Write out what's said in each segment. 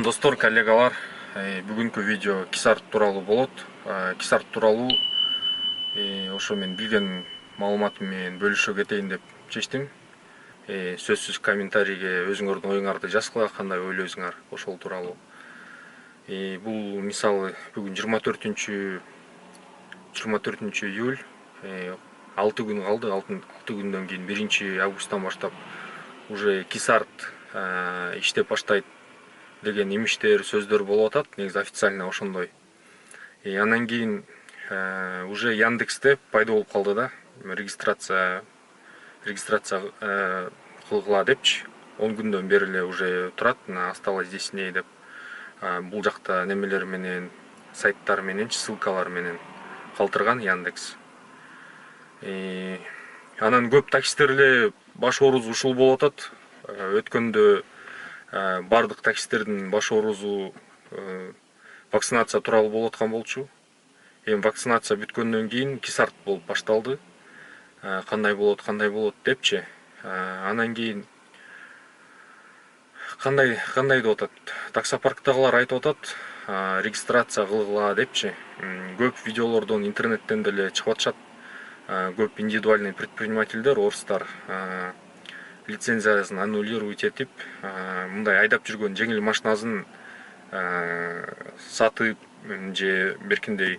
Достор, коллегалар, бүгүнкү видео Кисарт тууралуу болот. Кисарт тууралуу ошо мен билген маалыматым менен бөлүшө кетейин деп чечтим. Сөзсүз комментарийге өзүңөрдүн оюңарды жазгыла, кандай ойлойсуңар ошол тууралуу. Бул мисалы бүгүн 24 июль, 6 күн калды. 6 күндөн кийин 1 августтан баштап уже Кисарт иштеп баштайт деген имиштер, сөздөр болуп атат. Негизи официально ошондой. Анан кийин уже Яндексте пайда болуп калды да. Регистрация кылгыла депчи. 10 күндөн бери эле уже турат. Осталось здесь не деп. Бул жакта немелер менен, сайттар менен, ссылкалар менен калтырган Яндекс. Анан көп таксисттер эле баш оорузу ушул болуп атат. Өткөндө бардык таксисттердин баш оорузу вакцинация тууралуу болуп аткан болчу. Эми вакцинация бүткөндөн кийин Кисарт болуп башталды. Кандай болот депчи. Анан кийин кандай деп атат? Таксопарктагылар айтып атат, регистрация кылгыла депчи. Көп видеолордон интернеттен деле чыгып атышат. Көп индивидуальный предпринимательдер, орустар лицензиясын аннулировать этип, мындай айдап жүргөн жеңил машинасын сатып же беркиндей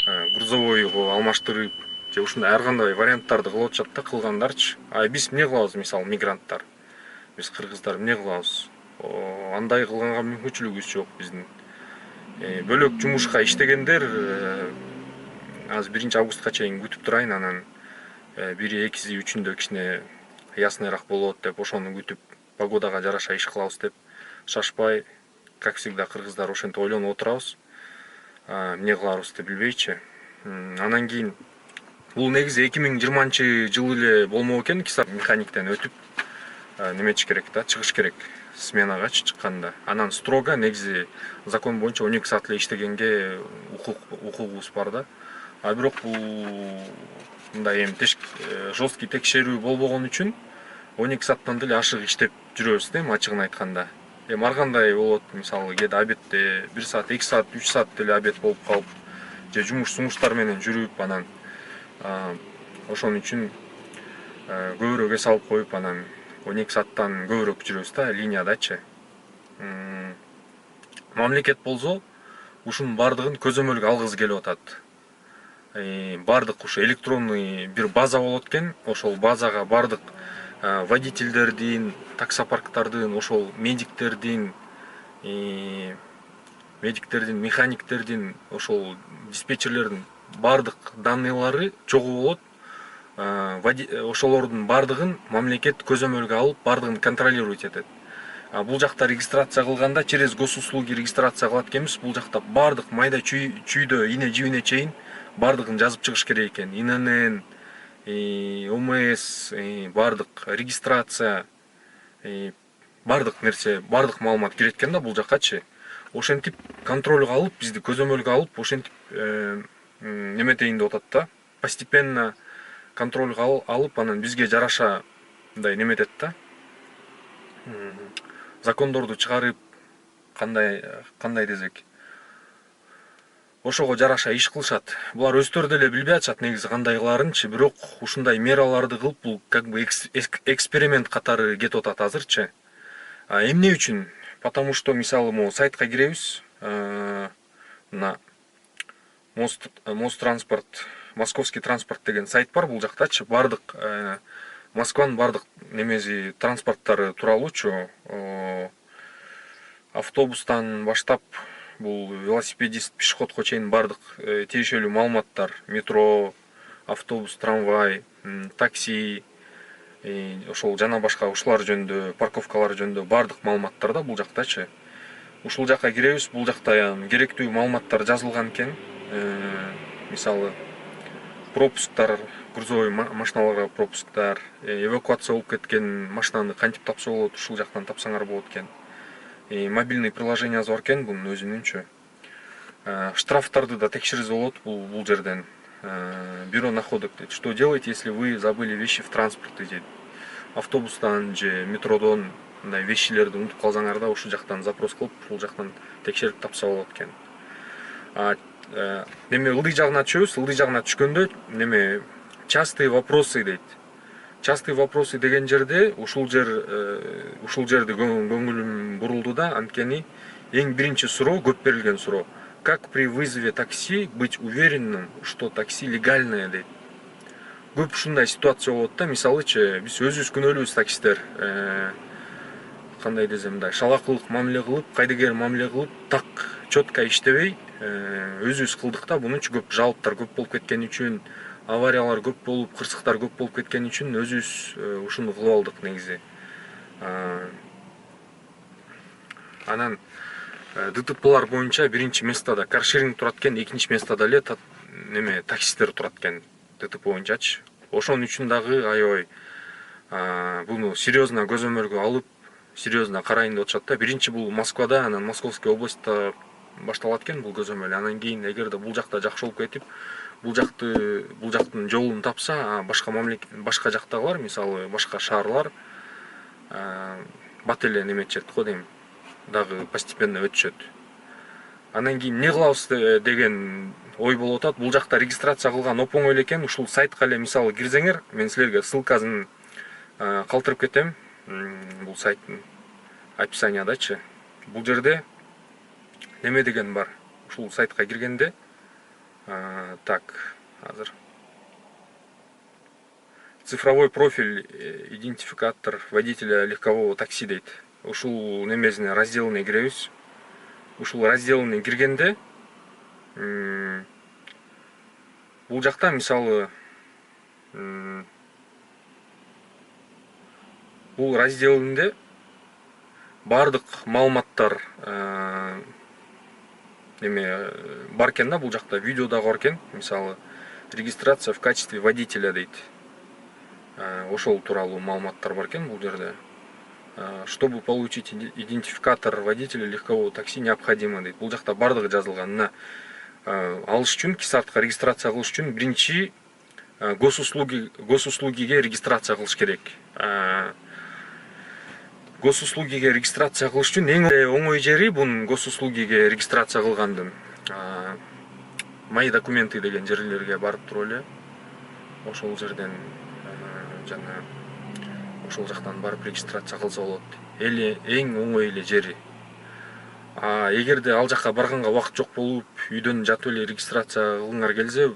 грузовойго алмаштырып, же ушундай ар кандай варианттарды кылып атышат да, кылгандарчы. Биз эмне кылабыз, мисалы мигранттар, биз кыргыздар эмне кылабыз? Андай кылганга мүмкүнчүлүгүбүз жок биздин. Бөлөк жумушка иштегендер азыр 1 августка чейин күтүп турайын, анан 1-2, 3-үндө кичине ясныйраак болот деп, ошону күтүп, погодага жараша иш кылабыз деп, шашпай, как всегда кыргыздар ошентип ойлонуп отурабыз. Эмне кыларыбызды билбейчи. Анан кийин бул негизи 2020 эле болмок экен. Кисарт механиктен өтүп неметиш керек да, чыгыш керек сменага чыкканда. Анан строго негизи закон боюнча 12 саат эле иштегенге укугубуз бар да. Бирок бул мындай жесткий текшерүү болбогон үчүн 12 сааттан деле ашык иштеп жүрөбүз да, ачыгын айтканда. Ар кандай болот, мисалы кээде обедте 1 саат, 2 саат, 3 саат деле обед болуп калып, же жумуштар менен жүрүп, анан ошон үчүн көбүрөөк эс алып коюп, анан 12 сааттан көбүрөөк жүрөбүз да, линиядачы. Мамлекет болсо ушунун бардыгын көзөмөлгө алгысы келип атат. Бардык ушу электронный бир база болот экен. Ошол базага бардык водительдердин, таксопарктардын, ошол медиктердин, механиктердин, ошол диспетчерлердин бардык данныйлары чогуу болот. Ошолордун бардыгын мамлекет көзөмөлгө алып, бардыгын контролировать этет. Бул жакта регистрация кылганда через госуслуги регистрация кылат экенбиз. Бул жакта бардык майда чүйдө, ине жибине чейин бардыгын жазып чыгыш керек экен. ИНН, ОМС, бардык регистрация, бардык нерсе, бардык маалымат кирет экен да бул жаккачы. Ошентип контролго алып, бизди көзөмөлгө алып, ошентип неметейин деп атат да. Постепенно контролго алып, анан бизге жараша мындай неметет да. Закондорду чыгарып, кандай десек, ошого жараша иш кылышат. Булар өздөрү деле билбей атышат негизи кандай кыларынчы, бирок ушундай мераларды кылып, бул как бы эксперимент катары кетип атат азырчы. Эмне үчүн? Потому что мисалы могу сайтка киребиз, мына Мост транспорт, Московский транспорт деген сайт бар бул жактачы. Бардык Москванын бардык немеси транспорттары тууралуучу, автобустан баштап, бул велосипедист, пешеходко чейин бардык тиешелүү маалыматтар, метро, автобус, трамвай, такси, ошол жана башка ушулар жөнүндө, парковкалар жөнүндө бардык маалыматтар да бул жактачы. Ушул жакка киребиз, бул жакта керектүү маалыматтар жазылган экен. Мисалы пропусктар, грузовой машиналарга пропусктар, эвакуация болуп кеткен машинаны кантип тапса болот, ушул жактан тапсаңар болот экен. Мобильный приложениясы бар экен бунун өзүнүнчө. Штрафтарды да текшерсе болот бул жерден. Бюро находок дейт. Что делать, если вы забыли вещи в транспорте? Автобустан же метродон мындай вещилерди унутуп калсаңар да ушул жактан запрос кылып ушул жактан текшерип тапса болот экен. Неме ылдый жагына түшөбүз. Ылдый жагына түшкөндө неме частые вопросы дейт. Частые вопросы деген жерде ушул жерде көңүлүм бурулду да, анткени эң биринчи суроо, көп берилген суроо. Как при вызове такси быть уверенным, что такси легальное дейт. Көп ушундай ситуация болот да, мисалычы биз өзүбүз күнөөлүүбүз таксисттер. Кандай десем, мындай шалакылык мамиле кылып, кайдыгер мамиле кылып, так четко иштебей, өзүбүз кылдык да. Бунунчу көп жалоптор көп болуп кеткен үчүн, авариялар көп болуп, кырсыктар көп болуп кеткен үчүн өзүбүз ушуну кылып алдык негизи. Анан ДТПлар боюнча биринчи местада каршеринг турат экен, экинчи местада эле неме таксисттер турат экен ДТП боюнчачы. Ошон үчүн дагы аябай буну серьезно көзөмөлгө алып, серьезно карайын деп атышат да. Биринчи бул Москвада, анан Московский областта башталат экен бул көзөмөл. Анан кийин эгерде бул жакта жакшы болуп кетип, бул жактын жолун тапса, башка жактагылар, мисалы башка шаарлар бат эле неметишет го дейм, дагы постепенно өтүшөт. Анан кийин эмне кылабыз деген ой болуп атат. Бул жакта регистрация кылган оп оңой эле экен. Ушул сайтка эле мисалы кирсеңер, мен силерге ссылкасын калтырып кетем. Бул сайттын описаниядачы. Бул жерде неме деген бар. Ушул сайтка киргенде так, азыр цифровой профиль, идентификатор водителя легкового такси дейт. Ушул немесине, разделине киребиз. Ушул разделине киргенде бул жакта мисалы бул разделинде бардык маалыматтар неме бар экен да. Бул жакта видео дагы бар экен. Мисалы регистрация в качестве водителя дейт. Ошол тууралуу маалыматтар бар экен бул жерде. Чтобы получить идентификатор водителя легкового такси необходимо дейт. Бул жакта бардыгы жазылган. Мына алыш үчүн, кисартка регистрация кылыш үчүн биринчи госуслугиге регистрация кылыш керек. Госуслугиге регистрация кылыш үчүн эң оңой жери бун госуслугиге регистрация кылгандын мои документы деген жерлерге барып туруп эле ошол жерден жана ошол жактан барып регистрация кылса болот. Эң оңой эле жери. Эгерде ал жакка барганга убакыт жок болуп, үйдөн жатып эле регистрация кылгыңар келсе,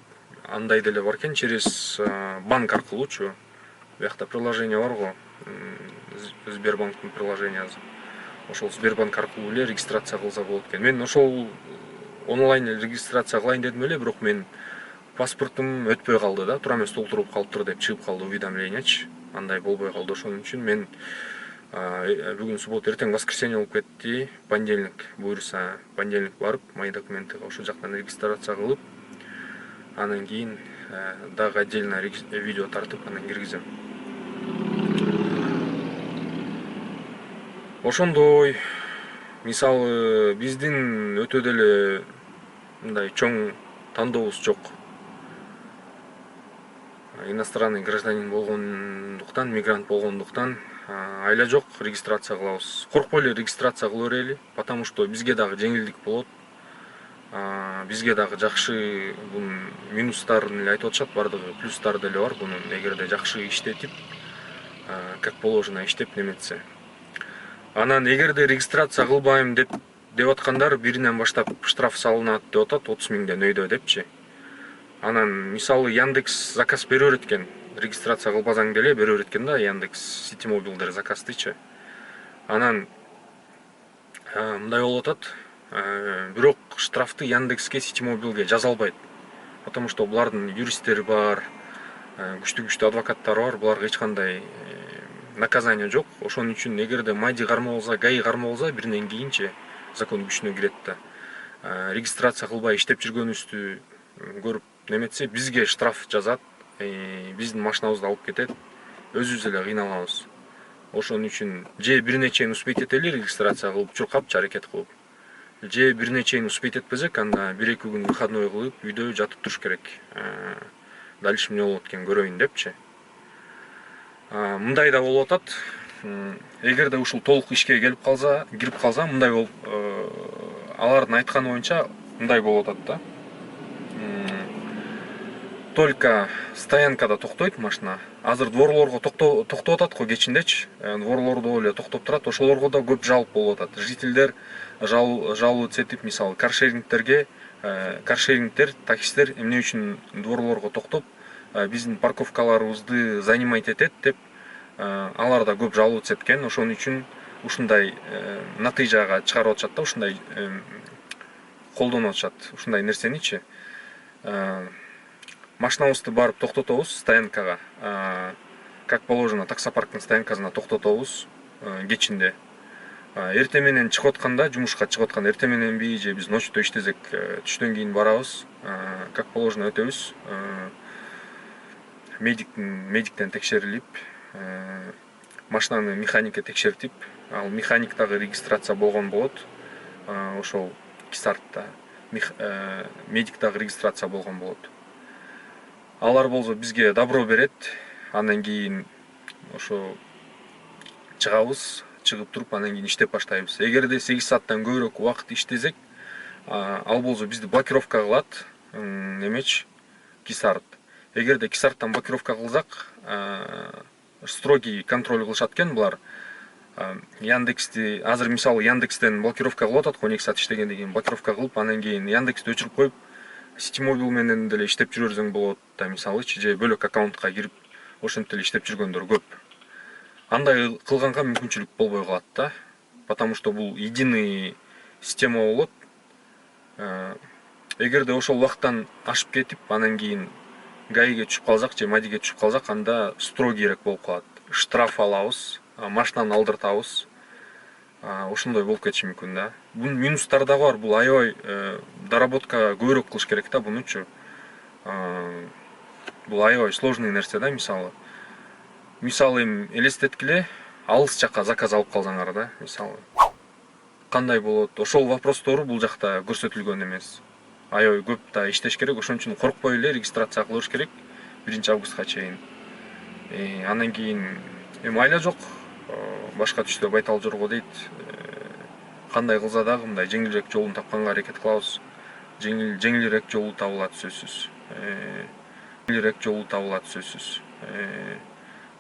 андай деле бар экен, через банк аркылуучу. Буякта приложение бар го, Сбербанктын приложениясы. Ошол Сбербанк аркылуу эле регистрация кылса болот экен. Мен ошол онлайн регистрация кылайын дедим эле, бирок мен паспортум өтпөй калды да, тура эмес толтуруп калыптыр деп чыгып калды уведомлениячы. Андай болбой калды. Ошон үчүн мен бүгүн суббота, эртең воскресенье болуп кетти. Понедельник буюрса, понедельник барып, мои документы ошол жактан регистрация кылып, анан кийин дагы отдельно видео тартып, анан киргизем. Ошондой, мисалы биздин өтө деле мындай чоң тандообуз жок. Иностранный гражданин болгондуктан, мигрант болгондуктан айла жок регистрация кылабыз. Коркпой эле регистрация кыла берели, потому что бизге дагы жеңилдик болот. Бизге дагы жакшы бунун минустарын эле айтып атышат, бардыгы плюстары деле бар бунун. Эгерде жакшы иштетип, как положено иштеп неметсе. Анан эгерде регистрация кылбайм деп аткандар биринен баштап штраф салынат деп атат, 30 миңден өйдө депчи. Анан мисалы Яндекс заказ бере берет экен. Регистрация кылбасаң деле бере берет экен да, Яндекс Ситимобилдер заказдычы. Анан мындай болуп атат. Бирок штрафты Яндекске, Ситимобилге жаза албайт. Потому что булардын юристтери бар, күчтүү адвокаттар бар, буларга эч кандай наказание жок. Ошон үчүн эгерде майди кармалса, ГАИ кармалса, биринен кийинчи закон күчүнө кирет да. Регистрация кылбай иштеп жүргөнүбүздү көрүп неметсе, бизге штраф жазат, биздин машинабызды алып кетет, өзүбүз эле кыйналабыз. Ошон үчүн же бирине чейин успеть этели регистрация кылып, чуркапчы аракет кылып. Же бирине чейин успеть этпесек, анда 1-2 күн выходной кылып, үйдө жатып туруш керек. Дальше эмне болот экен көрөйүн депчи. Мындай да болуп атат. эгерде ушул толук ишке кирип калса мындай болуп, алардын айтканы боюнча мындай болуп атат да. Только стоянкада токтойт машина. Азыр дворлорго токтоп атат го кечиндечи. Дворлордо эле токтоп турат. Ошолорго да көп жалоб болуп атат. Жителдер жалобы этип, мисалы, каршерингтер, таксисттер эмне үчүн дворлорго токтоп биздин парковкаларыбызды занимать этет деп алар да көп жалобы эткен. Ошон үчүн ушундай натыйжага чыгарып атышат да, ушундай колдонуп атышат. Ушундай нерсеничи. Машинабызды барып токтотобуз стоянкага. Как положено, таксопарктын стоянкасына токтотобуз кечинде. Эртең менен чыгып атканда, жумушка чыгып атканда эртең мененби же биз ночто иштесек, түштөн кийин барабыз. Как положено өтөбүз. Медиктен текшерилип, машинаны механикке текшертип, ал механиктагы регистрация болгон болот. Ошол кисартта медиктагы регистрация болгон болот. Алар болсо бизге добро берет. Андан кийин ошо чыгабыз, чыгып туруп анан кийин иштеп баштайбыз. Эгерде 8 сааттан көбүрөөк убакыт иштесек, ал болсо бизди блокировка кылат, немеч кисарт. Эгерде кисарттан блокировка кылсак, строгий контроль кылышат экен булар. Яндексти азыр мисалы Яндекстен блокировка кылып атат, 12 саат иштегенден кийин блокировка кылып, анан кийин Яндексти өчүрүп коюп, Ситимобил менен деле иштеп жүрөрсөң болот да, мисалычы, же бөлөк аккаунтка кирип, ошентип эле иштеп жүргөндөр көп. Андай кылганга мүмкүнчүлүк болбой калат да, потому что бул единый система болот. Эгерде ошол убакыттан ашып кетип, анан кийин гаиге түшүп калсак же мадиге түшүп калсак, анда строгийрээк болуп калат. Штраф алабыз, машинаны алдыртабыз. Ошондой болуп кетиши мүмкүн да. Бунун минустары да бар. Бул аябай доработка көбүрөөк кылыш керек да бунучу. Бул аябай сложный нерсе да, мисалы. Мисалы эми элестеткиле, алыс жакка заказ алып калсаңар да, мисалы. Кандай болот? Ошол вопростору бул жакта көрсөтүлгөн эмес. Аябай көп да иштеш керек. Ошон үчүн коркпой эле регистрация кылыш керек 1 августка чейин. Андан кийин эми айла жок. Башка түштө байтал жорго дейт. Кандай кылса дагы мындай жеңилирээк жолун тапканга аракет кылабыз. Жеңилирээк жолу табылат сөзсүз.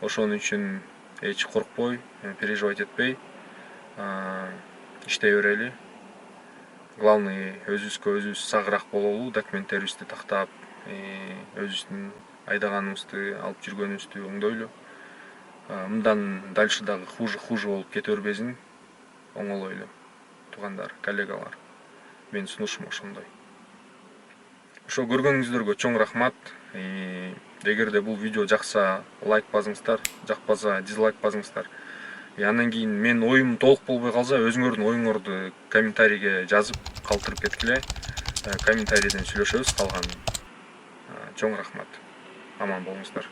Ошон үчүн эч коркпой, переживать этпей, иштей берели. Главный өзүбүзгө өзүбүз сагыраак бололу, документтерибизди тактап, өзүбүздүн айдаганыбызды, алып жүргөнүбүздү оңдойлу. Мындан дальше дагы хуже болуп кете бербесин, оңолойлу. Туугандар, коллегалар. Менин сунушум ошондой. Ошо көргөнүңүздөргө чоң рахмат. Эгерде бул видео жакса, лайк басыңыздар, жакпаса дизлайк басыңыздар. Андан кийин менин оюм толук болбой калса, өзүңөрдүн оюңорду комментарийге жазып калтырып кеткиле. Комментарийден сүйлөшөбүз калганын. Чоң рахмат. Аман болуңуздар.